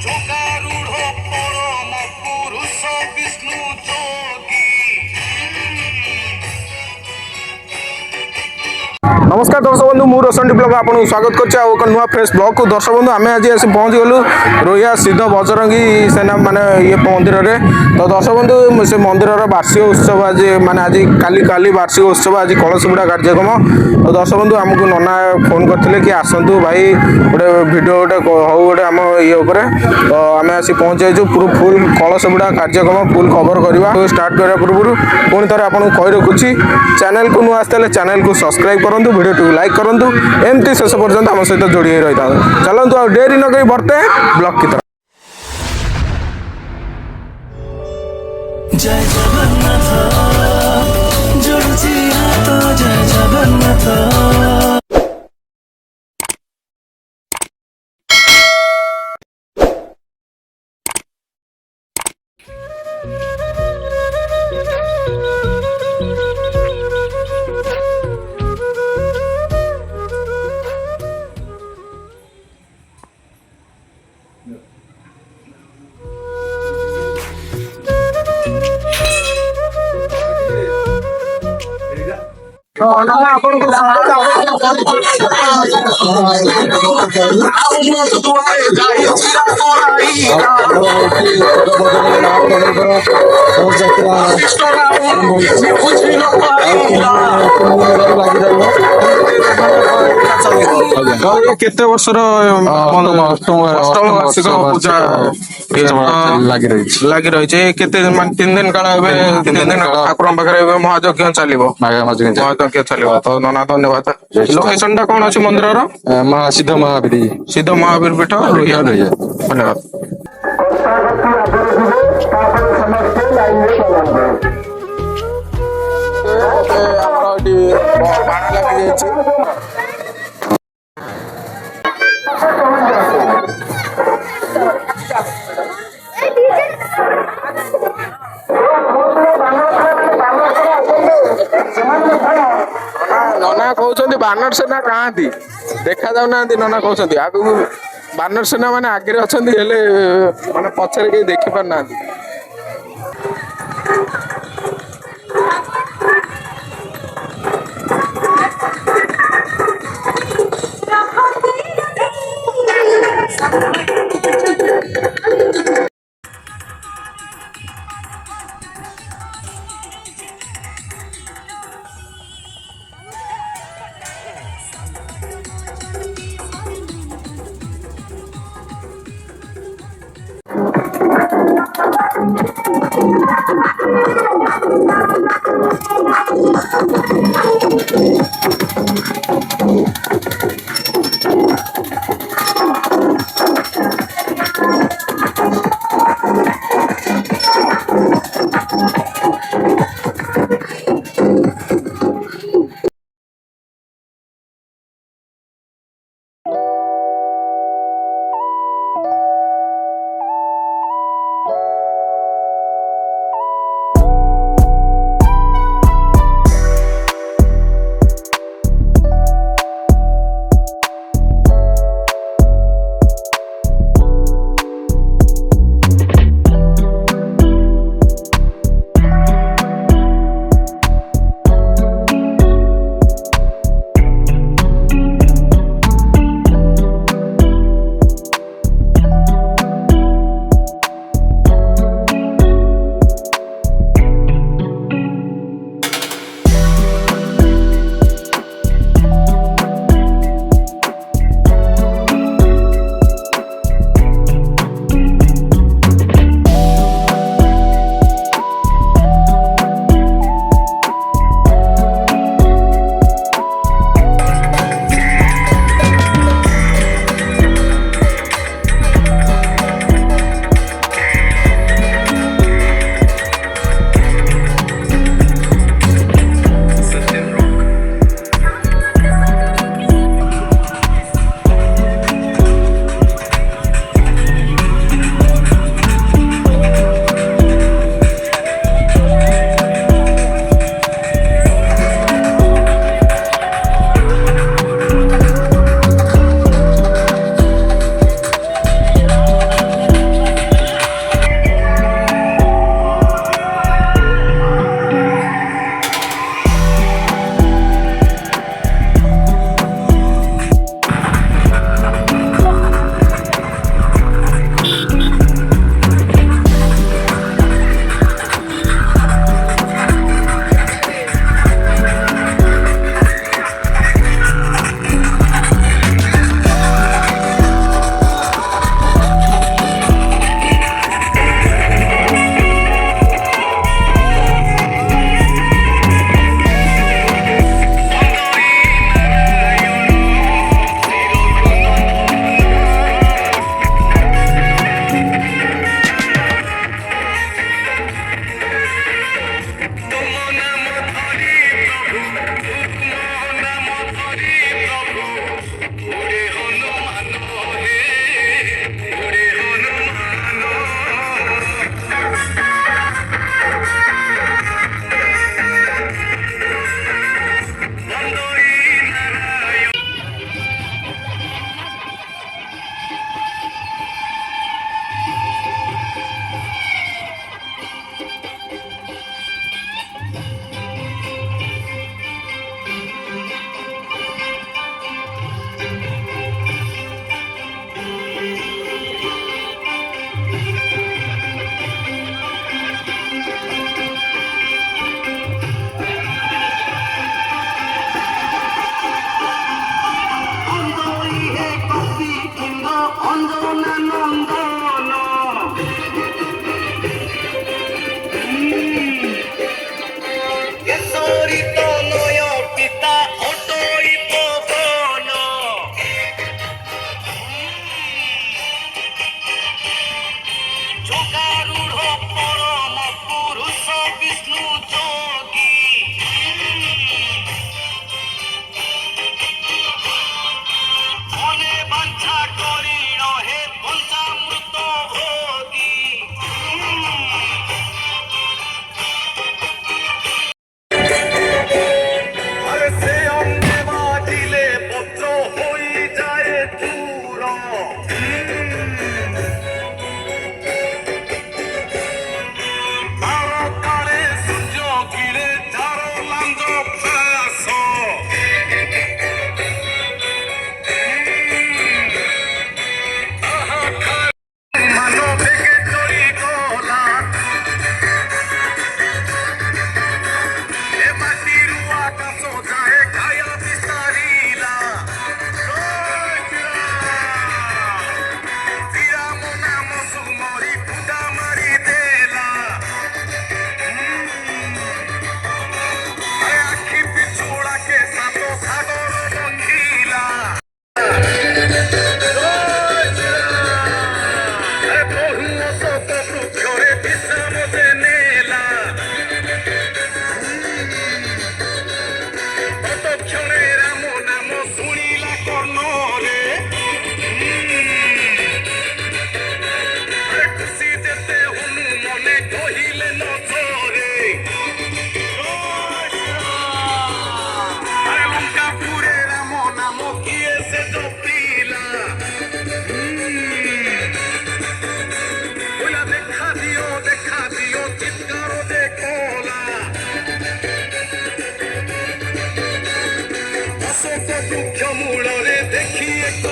যোগারূঢ় পরম পুরুষ বিষ্ণু যোগী। नमस्कार दर्शक बंधु मु रोशन डिप्लोग आपको स्वागत कर नुआ फ्रेश ब्लॉग को। दर्शक बंधु आम आज आसी पहुँच गलु रोहिया सिद्ध बजरंगी सेना माने ये मंदिर रे। तो दर्शक बंधु से मंदिर वार्षिक उत्सव आज माने आज काली काली वार्षिक उत्सव आज कलश बुड़ा कार्यक्रम। तो दर्शक बंधु आमको नना फोन करते कि आसतु भाई गोटे भिड गोटे हौ गोटे आम ये तो आम आसी पहुँच जाइए पूरा फुल कलश बुड़ा कार्यक्रम फुल कवर करवा। तो स्टार्ट करने पूर्व पुणी थे आपको कही रखुच्छी चैनल को नुआ आसते चैनल को सब्सक्राइब करूँ वीडियो को लाइक करूँ एमती शेष पर्यंत आम सहित जोड़ी रही था। चलतु आ डेरी न करी बढ़ते ब्लॉग की तरफ। जय जगन्नाथ जोड़ुची हाथ जय जगन्नाथ। केते वर्षर अष्टम वार्षिक पूजा लगी रही केते 3 दिन काल 3 दिन ठाकुर पाखे महायज्ञ चलो महायज्ञ चलो। तो नना धन्यवाद। लोकेशन टा कौन अच्छी मंदिर सिद्ध महावीर सिद्ध महावीर पीठ धन्यवाद। नना कहते बानर सेना कहाँ देखा जाऊना नना कहते आगु बानर सेना माने आगे अच्छा माने पछरे कहीं देखी पार ना। ମୂଳରେ ଦେଖି ଏକ